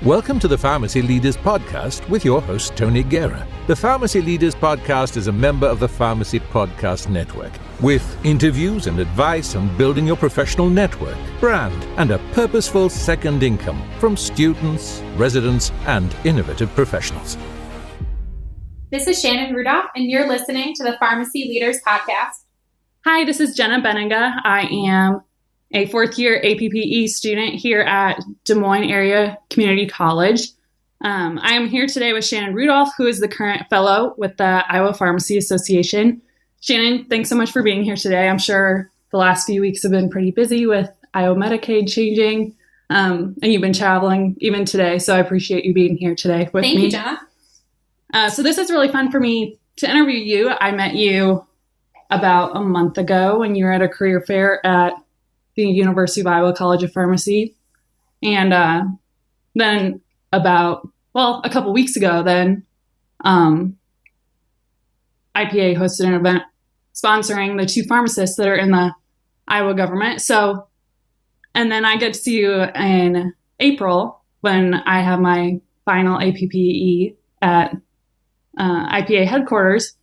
Welcome to the Pharmacy Leaders Podcast with your host, Tony Guerra. The Pharmacy Leaders Podcast is a member of the Pharmacy Podcast Network, with interviews and advice on building your professional network, brand, and a purposeful second income from students, residents, and innovative professionals. This is Shannon Rudolph, and you're listening to the Pharmacy Leaders Podcast. Hi, this is Jenna Beninga. I am a fourth-year APPE student here at Des Moines Area Community College. I am here today with Shannon Rudolph, who is the current fellow with the Iowa Pharmacy Association. Shannon, thanks so much for being here today. I'm sure the last few weeks have been pretty busy with Iowa Medicaid changing, and you've been traveling even today, so I appreciate you being here today with me. Thank you, Jenna. So this is really fun for me to interview you. I met you about a month ago when you were at a career fair at the University of Iowa College of Pharmacy. And then a couple weeks ago, IPA hosted an event sponsoring the two pharmacists that are in the Iowa government. So, and then I get to see you in April when I have my final APPE at IPA headquarters.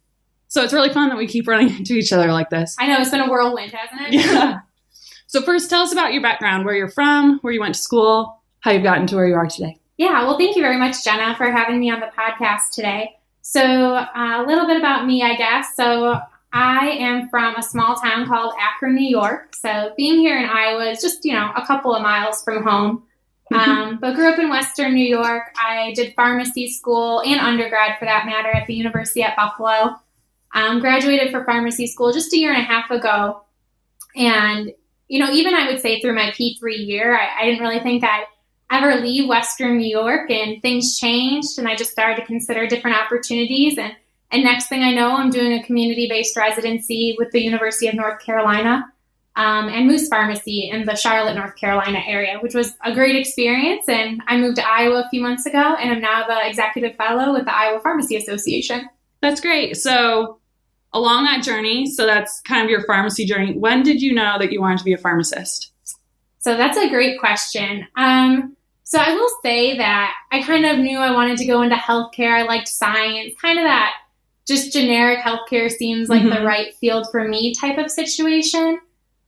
So it's really fun that we keep running into each other like this. I know, it's been a whirlwind, hasn't it? Yeah. So first, tell us about your background, where you're from, where you went to school, how you've gotten to where you are today. Yeah, well, thank you very much, Jenna, for having me on the podcast today. So a little bit about me, I guess. So I am from a small town called Akron, New York. So being here in Iowa is just, a couple of miles from home. But grew up in Western New York. I did pharmacy school and undergrad, for that matter, at the University at Buffalo. Graduated for pharmacy school just a year and a half ago. And even I would say through my P3 year, I didn't really think I'd ever leave Western New York, and things changed, and I just started to consider different opportunities. And next thing I know, I'm doing a community-based residency with the University of North Carolina and Moose Pharmacy in the Charlotte, North Carolina area, which was a great experience. And I moved to Iowa a few months ago, and I'm now the Executive Fellow with the Iowa Pharmacy Association. That's great. So along that journey, so that's kind of your pharmacy journey, when did you know that you wanted to be a pharmacist? So that's a great question. So I will say that I kind of knew I wanted to go into healthcare. I liked science, kind of that just generic healthcare seems like the right field for me type of situation.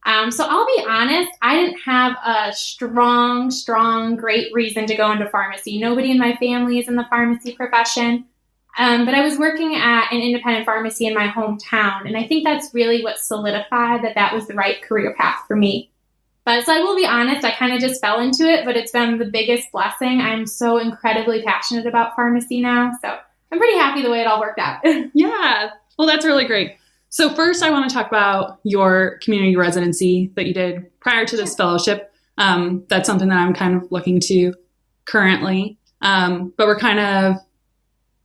So I'll be honest, I didn't have a strong, great reason to go into pharmacy. Nobody in my family is in the pharmacy profession. But I was working at an independent pharmacy in my hometown, and I think that's really what solidified that was the right career path for me. But so I will be honest, I kind of just fell into it, but it's been the biggest blessing. I'm so incredibly passionate about pharmacy now, so I'm pretty happy the way it all worked out. Yeah, well, that's really great. So first, I want to talk about your community residency that you did prior to this fellowship. That's something that I'm kind of looking to currently, but we're kind of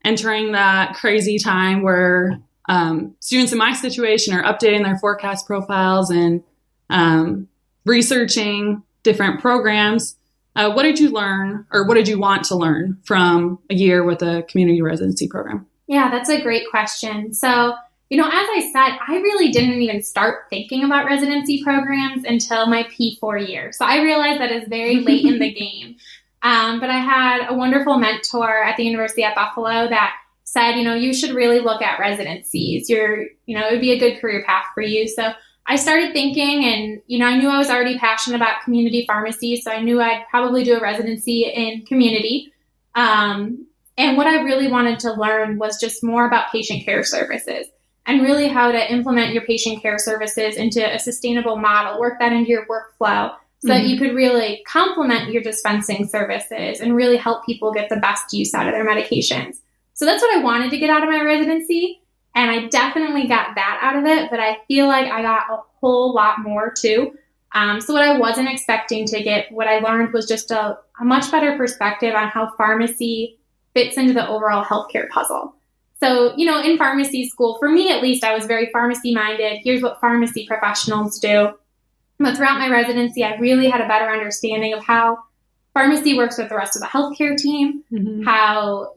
entering that crazy time where students in my situation are updating their forecast profiles and researching different programs. What did you learn, or what did you want to learn from a year with a community residency program? Yeah, that's a great question. So, as I said, I really didn't even start thinking about residency programs until my P4 year. So I realized that it's very late in the game. But I had a wonderful mentor at the University at Buffalo that said, you should really look at residencies. It would be a good career path for you. So I started thinking, and, I knew I was already passionate about community pharmacy. So I knew I'd probably do a residency in community. And what I really wanted to learn was just more about patient care services and really how to implement your patient care services into a sustainable model, work that into your workflow, so that you could really complement your dispensing services and really help people get the best use out of their medications. So that's what I wanted to get out of my residency, and I definitely got that out of it, but I feel like I got a whole lot more too. So what I wasn't expecting to get, what I learned was just a much better perspective on how pharmacy fits into the overall healthcare puzzle. So, in pharmacy school, for me at least, I was very pharmacy-minded. Here's what pharmacy professionals do. But throughout my residency, I really had a better understanding of how pharmacy works with the rest of the healthcare team, how,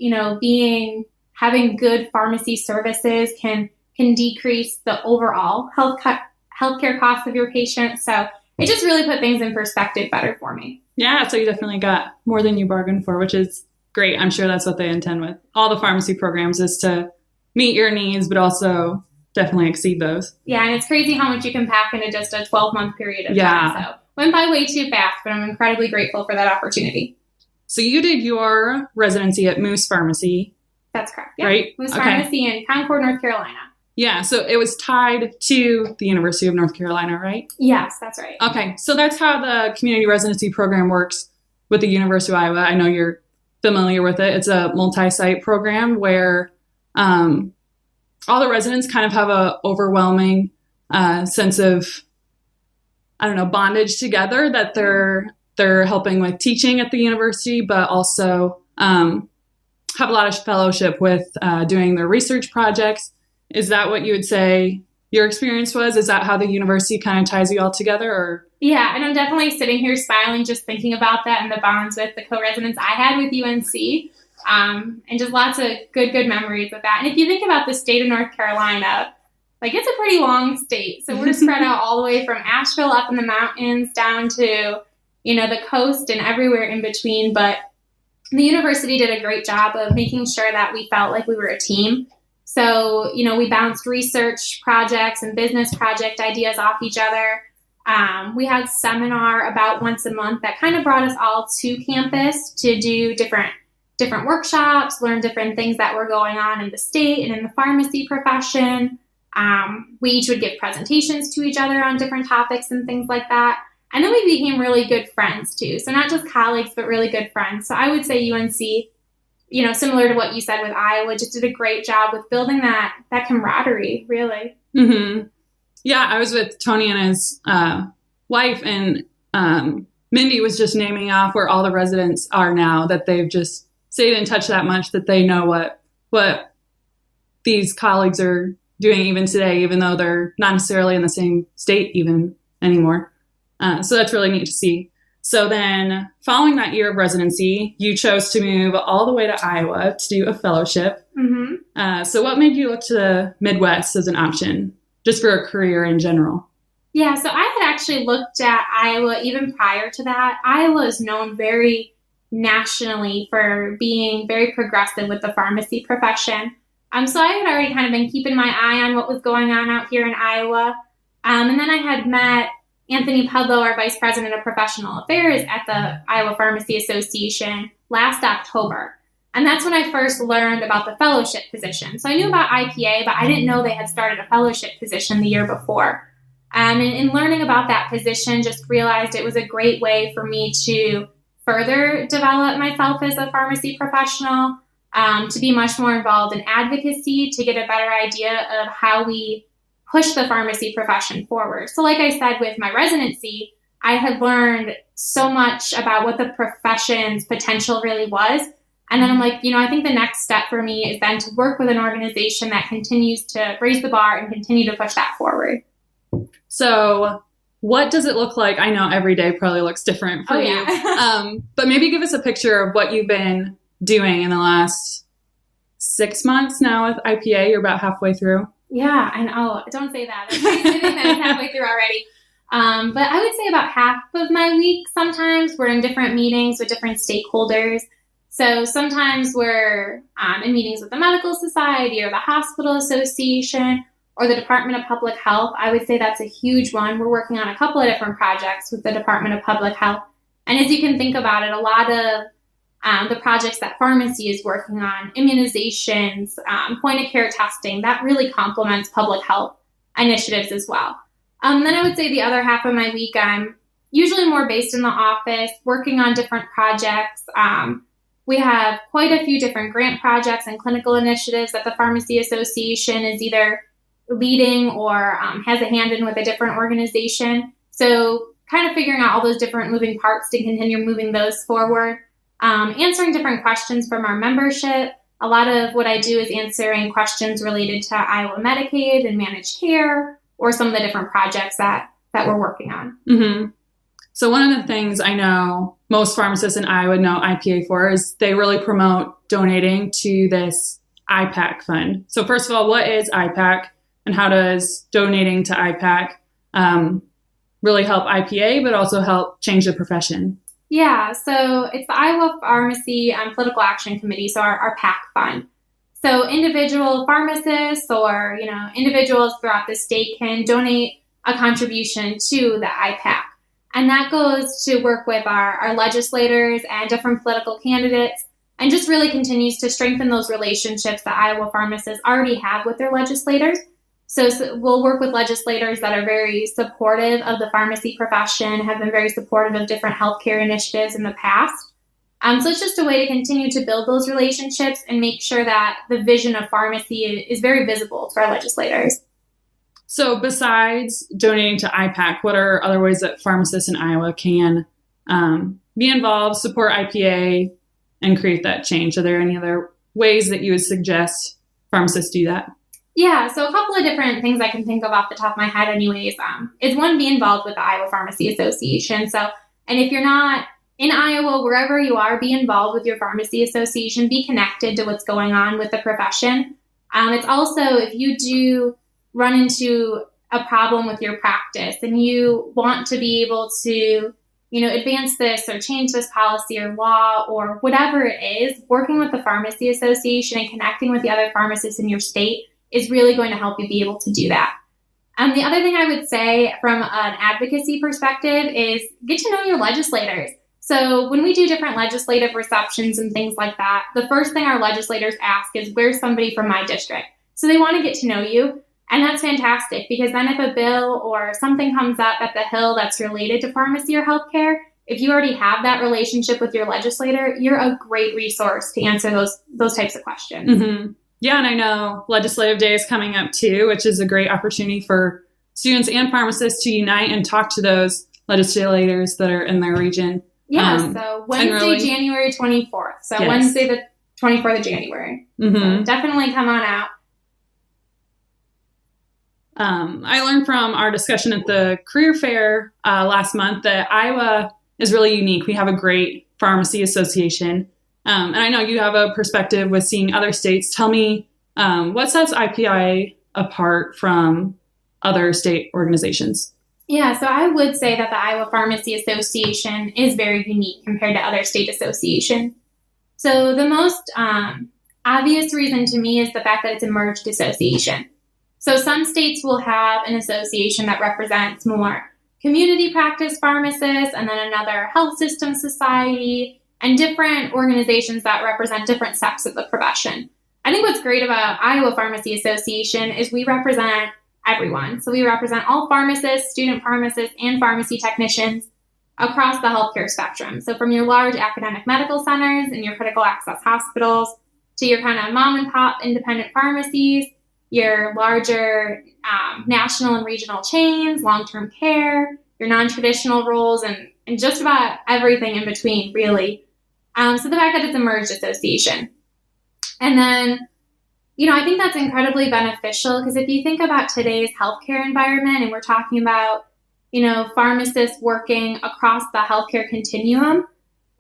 having good pharmacy services can decrease the overall healthcare costs of your patients. So it just really put things in perspective better for me. Yeah, so you definitely got more than you bargained for, which is great. I'm sure that's what they intend with all the pharmacy programs, is to meet your needs, but also definitely exceed those. Yeah, and it's crazy how much you can pack into just a 12-month period of time. So went by way too fast, but I'm incredibly grateful for that opportunity. So you did your residency at Moose Pharmacy. That's correct. Yeah. Right? Moose Pharmacy in Concord, North Carolina. Yeah, so it was tied to the University of North Carolina, right? Yes, that's right. Okay, so that's how the community residency program works with the University of Iowa. I know you're familiar with it. It's a multi-site program where all the residents kind of have a overwhelming sense of, bondage together, that they're helping with teaching at the university, but also have a lot of fellowship with doing their research projects. Is that what you would say your experience was? Is that how the university kind of ties you all together? Or yeah, and I'm definitely sitting here smiling just thinking about that and the bonds with the co-residents I had with UNC, and just lots of good memories of that. And if you think about the state of North Carolina, like, it's a pretty long state. So we're spread out all the way from Asheville up in the mountains down to, the coast and everywhere in between. But the university did a great job of making sure that we felt like we were a team. So, we bounced research projects and business project ideas off each other. We had seminar about once a month that kind of brought us all to campus to do different workshops, learn different things that were going on in the state and in the pharmacy profession. We each would give presentations to each other on different topics and things like that. And then we became really good friends too. So not just colleagues, but really good friends. So I would say UNC, similar to what you said with Iowa, just did a great job with building that camaraderie, really. Mm-hmm. Yeah, I was with Tony and his wife, and Mindy was just naming off where all the residents are now, that they've just stayed in touch that much that they know what these colleagues are doing even today, even though they're not necessarily in the same state even anymore. So that's really neat to see. So then following that year of residency, you chose to move all the way to Iowa to do a fellowship. Mm-hmm. So what made you look to the Midwest as an option, just for a career in general? Yeah, so I had actually looked at Iowa even prior to that. Iowa is known very nationally for being very progressive with the pharmacy profession. So I had already kind of been keeping my eye on what was going on out here in Iowa. And then I had met Anthony Pudlow, our Vice President of Professional Affairs at the Iowa Pharmacy Association last October. And that's when I first learned about the fellowship position. So I knew about IPA, but I didn't know they had started a fellowship position the year before. And in learning about that position, just realized it was a great way for me to further develop myself as a pharmacy professional, to be much more involved in advocacy, to get a better idea of how we push the pharmacy profession forward. So like I said, with my residency, I had learned so much about what the profession's potential really was. And then I'm like, I think the next step for me is then to work with an organization that continues to raise the bar and continue to push that forward. So what does it look like? I know every day probably looks different for you. But maybe give us a picture of what you've been doing in the last 6 months now with IPA. You're about halfway through. Yeah, I know. Don't say that. I'm thinking that it's halfway through already. But I would say about half of my week sometimes we're in different meetings with different stakeholders. So sometimes we're in meetings with the Medical Society or the Hospital Association or the Department of Public Health. I would say that's a huge one. We're working on a couple of different projects with the Department of Public Health. And as you can think about it, a lot of the projects that pharmacy is working on, immunizations, point-of-care testing, that really complements public health initiatives as well. Then I would say the other half of my week, I'm usually more based in the office, working on different projects. We have quite a few different grant projects and clinical initiatives that the Pharmacy Association is either leading or has a hand in with a different organization. So kind of figuring out all those different moving parts to continue moving those forward. Answering different questions from our membership. A lot of what I do is answering questions related to Iowa Medicaid and managed care or some of the different projects that we're working on. Mm-hmm. So one of the things I know most pharmacists in Iowa know IPA for is they really promote donating to this IPAC fund. So first of all, what is IPAC and how does donating to IPAC really help IPA, but also help change the profession? Yeah, so it's the Iowa Pharmacy Political Action Committee, so our PAC fund. So individual pharmacists or, individuals throughout the state can donate a contribution to the IPAC. And that goes to work with our legislators and different political candidates, and just really continues to strengthen those relationships that Iowa pharmacists already have with their legislators. So we'll work with legislators that are very supportive of the pharmacy profession, have been very supportive of different healthcare initiatives in the past. So it's just a way to continue to build those relationships and make sure that the vision of pharmacy is very visible to our legislators. So besides donating to IPAC, what are other ways that pharmacists in Iowa can be involved, support IPA, and create that change? Are there any other ways that you would suggest pharmacists do that? Yeah, so a couple of different things I can think of off the top of my head anyways, is one, be involved with the Iowa Pharmacy Association. And if you're not in Iowa, wherever you are, be involved with your pharmacy association, be connected to what's going on with the profession. It's also, if you do run into a problem with your practice and you want to be able to, advance this or change this policy or law or whatever it is, working with the pharmacy association and connecting with the other pharmacists in your state is really going to help you be able to do that. The other thing I would say from an advocacy perspective is get to know your legislators. So when we do different legislative receptions and things like that, the first thing our legislators ask is, where's somebody from my district? So they want to get to know you. And that's fantastic, because then if a bill or something comes up at the Hill that's related to pharmacy or healthcare, if you already have that relationship with your legislator, you're a great resource to answer those types of questions. Mm-hmm. Yeah, and I know Legislative Day is coming up too, which is a great opportunity for students and pharmacists to unite and talk to those legislators that are in their region. Yeah, so Wednesday, January 24th. So yes. Wednesday, the 24th of January. Mm-hmm. So definitely come on out. I learned from our discussion at the career fair last month that Iowa is really unique. We have a great pharmacy association. And I know you have a perspective with seeing other states. Tell me, what sets IPA apart from other state organizations? Yeah, so I would say that the Iowa Pharmacy Association is very unique compared to other state associations. So the most obvious reason to me is the fact that it's a merged association. So some states will have an association that represents more community practice pharmacists, and then another health system society, and different organizations that represent different sects of the profession. I think what's great about Iowa Pharmacy Association is we represent everyone. So we represent all pharmacists, student pharmacists, and pharmacy technicians across the healthcare spectrum. So from your large academic medical centers and your critical access hospitals to your kind of mom and pop independent pharmacies, your larger national and regional chains, long-term care, your non-traditional roles, and just about everything in between, really. So the fact that it's a merged association. And then, I think that's incredibly beneficial, because if you think about today's healthcare environment, and we're talking about, pharmacists working across the healthcare continuum,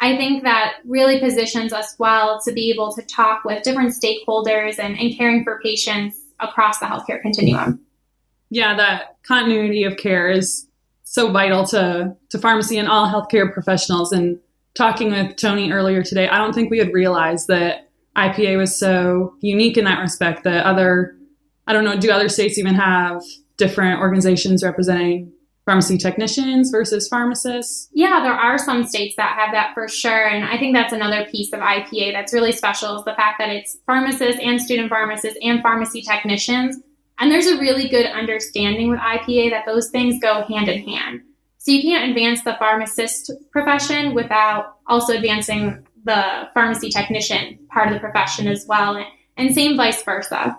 I think that really positions us well to be able to talk with different stakeholders and caring for patients across the healthcare continuum. Yeah, that continuity of care is so vital to pharmacy and all healthcare professionals. And talking with Tony earlier today, I don't think we had realized that IPA was so unique in that respect. That do other states even have different organizations representing pharmacy technicians versus pharmacists? Yeah, there are some states that have that for sure. And I think that's another piece of IPA that's really special, is the fact that it's pharmacists and student pharmacists and pharmacy technicians. And there's a really good understanding with IPA that those things go hand in hand. So you can't advance the pharmacist profession without also advancing the pharmacy technician part of the profession as well. And same vice versa.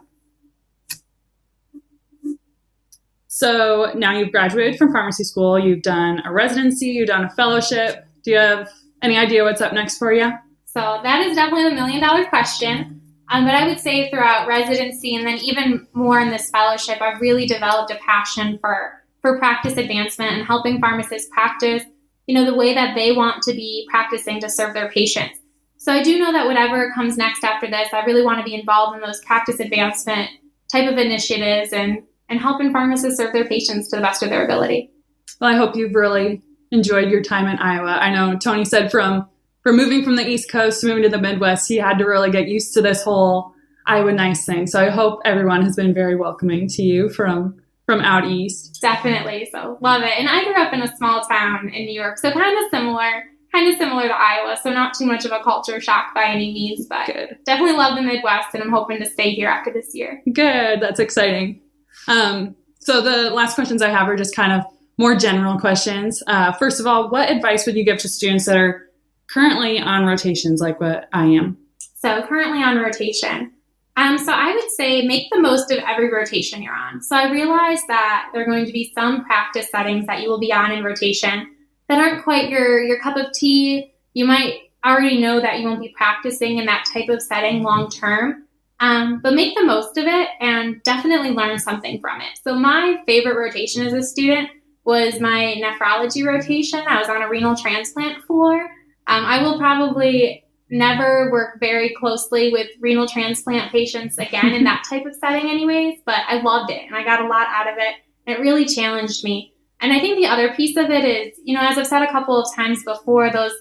So now you've graduated from pharmacy school, you've done a residency, you've done a fellowship. Do you have any idea what's up next for you? So that is definitely the million-dollar question. But I would say throughout residency and then even more in this fellowship, I've really developed a passion for practice advancement and helping pharmacists practice, the way that they want to be practicing to serve their patients. So I do know that whatever comes next after this, I really want to be involved in those practice advancement type of initiatives and helping pharmacists serve their patients to the best of their ability. Well, I hope you've really enjoyed your time in Iowa. I know Tony said from moving from the East Coast to moving to the Midwest, he had to really get used to this whole Iowa nice thing. So I hope everyone has been very welcoming to you from out east. Definitely. So love it. And I grew up in a small town in New York, so kind of similar to Iowa. So not too much of a culture shock by any means, but Good. Definitely love the Midwest, and I'm hoping to stay here after this year. Good. That's exciting. So the last questions I have are just kind of more general questions. First of all, what advice would you give to students that are currently on rotations like what I am? So currently on rotation. So I would say make the most of every rotation you're on. So I realize that there are going to be some practice settings that you will be on in rotation that aren't quite your cup of tea. You might already know that you won't be practicing in that type of setting long term, but make the most of it and definitely learn something from it. So my favorite rotation as a student was my nephrology rotation. I was on a renal transplant floor. I will probably never work very closely with renal transplant patients again in that type of setting anyways, but I loved it and I got a lot out of it. And it really challenged me. And I think the other piece of it is, as I've said a couple of times before, those,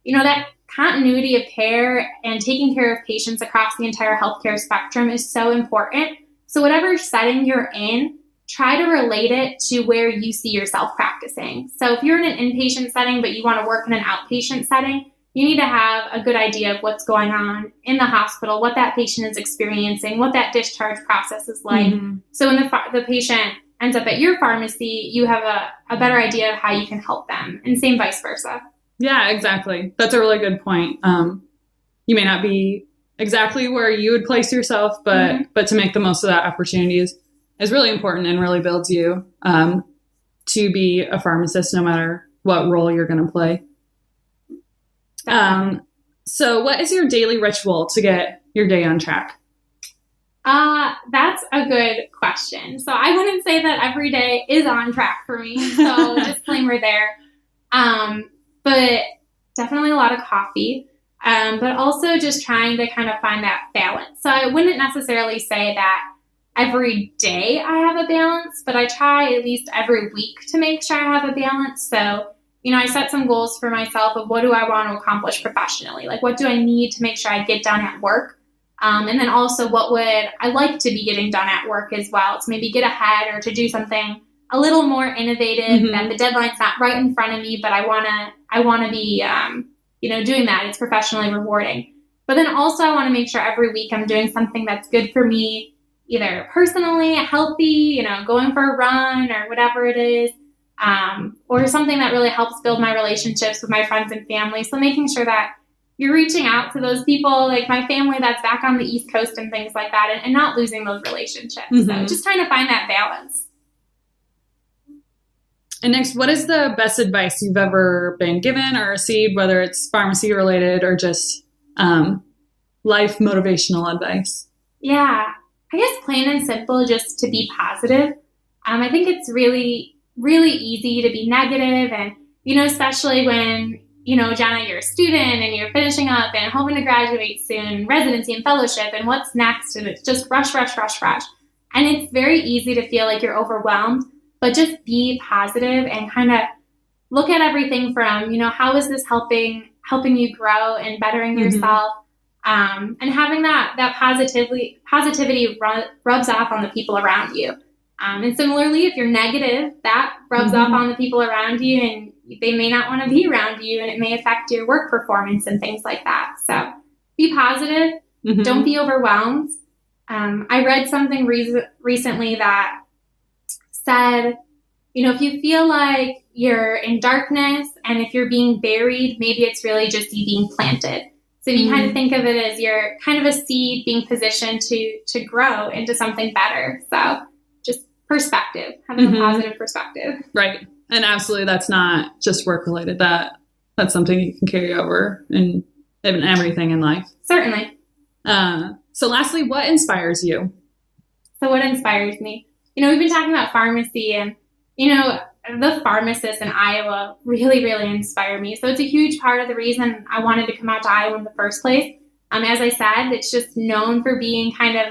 that continuity of care and taking care of patients across the entire healthcare spectrum is so important. So whatever setting you're in, try to relate it to where you see yourself practicing. So if you're in an inpatient setting, but you want to work in an outpatient setting, you need to have a good idea of what's going on in the hospital, what that patient is experiencing, what that discharge process is like. Mm-hmm. So when the patient ends up at your pharmacy, you have a better idea of how you can help them, and same vice versa. Yeah, exactly. That's a really good point. You may not be exactly where you would place yourself, but to make the most of that opportunity is really important and really builds you to be a pharmacist no matter what role you're going to play. So what is your daily ritual to get your day on track? That's a good question. So I wouldn't say that every day is on track for me. So disclaimer there. But definitely a lot of coffee. But also just trying to kind of find that balance. So I wouldn't necessarily say that every day I have a balance, but I try at least every week to make sure I have a balance. So I set some goals for myself of what do I want to accomplish professionally? Like, what do I need to make sure I get done at work? And then also, what would I like to be getting done at work as well? To maybe get ahead or to do something a little more innovative that the deadline's not right in front of me, but I want to be, doing that. It's professionally rewarding. But then also, I want to make sure every week I'm doing something that's good for me, either personally, healthy, going for a run or whatever it is. Or something that really helps build my relationships with my friends and family. So making sure that you're reaching out to those people, like my family that's back on the East Coast and things like that, and not losing those relationships. So just trying to find that balance. And next, what is the best advice you've ever been given or received, whether it's pharmacy related or just life motivational advice? Yeah, I guess plain and simple, just to be positive. I think it's really easy to be negative, and especially when Jenna, you're a student and you're finishing up and hoping to graduate soon, residency and fellowship, and what's next, and it's just rush, and it's very easy to feel like you're overwhelmed. But just be positive and kind of look at everything from how is this helping you grow and bettering yourself, and having that positivity rubs off on the people around you. And similarly, if you're negative, that rubs off on the people around you, and they may not want to be around you, and it may affect your work performance and things like that. So be positive. Don't be overwhelmed. I read something recently that said, if you feel like you're in darkness and if you're being buried, maybe it's really just you being planted. So if you kind of think of it as you're kind of a seed being positioned to grow into something better. So perspective, having a positive perspective. Right. And absolutely, that's not just work related. That's something you can carry over in everything in life. Certainly. So lastly, what inspires you? So what inspires me? We've been talking about pharmacy, and, the pharmacists in Iowa really, really inspire me. So it's a huge part of the reason I wanted to come out to Iowa in the first place. As I said, it's just known for being kind of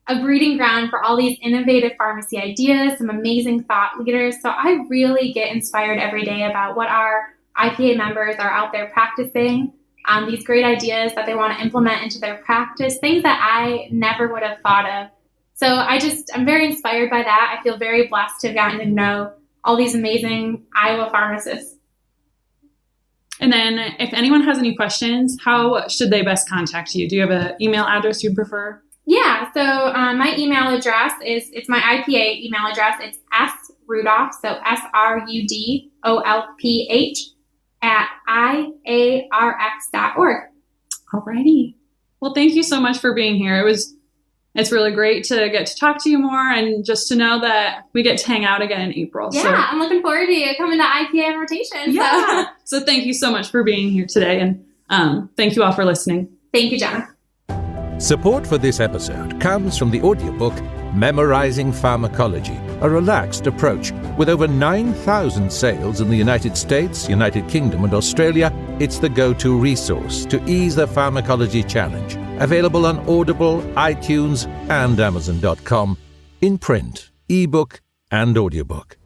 a breeding ground for all these innovative pharmacy ideas, some amazing thought leaders. So I really get inspired every day about what our IPA members are out there practicing, these great ideas that they want to implement into their practice, things that I never would have thought of. So I'm very inspired by that. I feel very blessed to have gotten to know all these amazing Iowa pharmacists. And then if anyone has any questions, how should they best contact you? Do you have an email address you'd prefer? Yeah, so my email address it's my IPA email address. It's srudolph, so SRUDOLPH @iarx.org. Alrighty. Well, thank you so much for being here. It's really great to get to talk to you more and just to know that we get to hang out again in April. Yeah, so, I'm looking forward to you coming to IPA rotation. Yeah. So thank you so much for being here today, and thank you all for listening. Thank you, Jenna. Support for this episode comes from the audiobook Memorizing Pharmacology, a relaxed approach. With over 9,000 sales in the United States, United Kingdom, and Australia, it's the go-to resource to ease the pharmacology challenge. Available on Audible, iTunes, and Amazon.com, in print, ebook, and audiobook.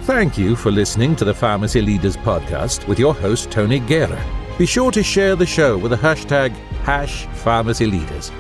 Thank you for listening to the Pharmacy Leaders Podcast with your host, Tony Guerra. Be sure to share the show with the hashtag #PharmacyLeaders.